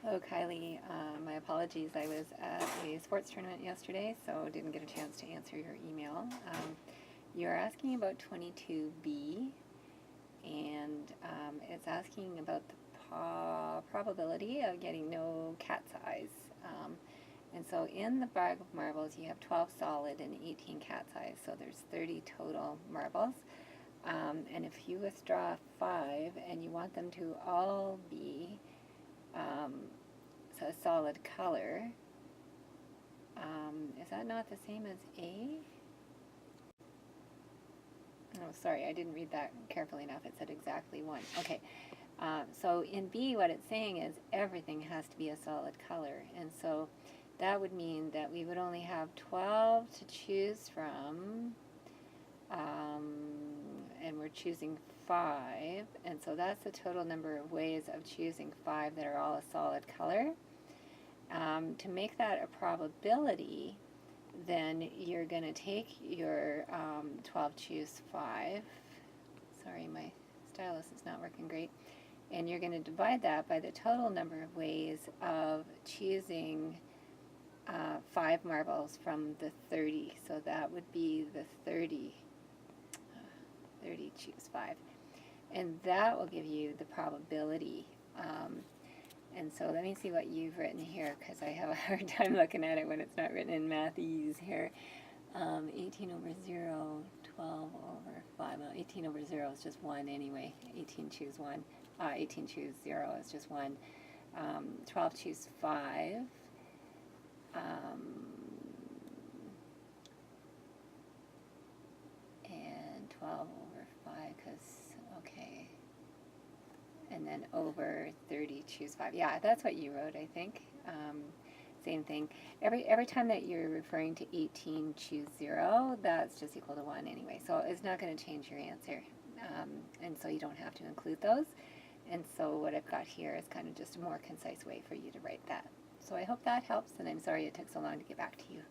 Hello, Kylie. My apologies. I was at a sports tournament yesterday, so didn't get a chance to answer your email. You're asking about 22B, and it's asking about the probability of getting no cat's eyes. And so in the bag of marbles, you have 12 solid and 18 cat's eyes, so there's 30 total marbles. And if you withdraw 5 and you want them to all be so a solid color, is that not the same as A? Oh, sorry, I didn't read that carefully enough. It said exactly 1. Okay, so in B, what it's saying is everything has to be a solid color, and so that would mean that we would only have 12 to choose from, and we're choosing 5, and so that's the total number of ways of choosing 5 that are all a solid color. To make that a probability, then you're going to take your 12 choose 5, sorry, my stylus is not working great, and you're going to divide that by the total number of ways of choosing 5 marbles from the 30, so that would be the 30 choose 5, and that will give you the probability. And so let me see what you've written here, because I have a hard time looking at it when it's not written in mathese here. 18 over 0, 12 over 5. Well, 18 over 0 is just 1 anyway. 18 choose 1. 18 choose 0 is just 1. 12 choose 5. And 12 over 5, because, okay. And then over 30 choose 5. Yeah, that's what you wrote, I think. Same thing. Every time that you're referring to 18 choose 0, that's just equal to 1 anyway. So it's not going to change your answer. And so you don't have to include those. And so what I've got here is kind of just a more concise way for you to write that. So I hope that helps, and I'm sorry it took so long to get back to you.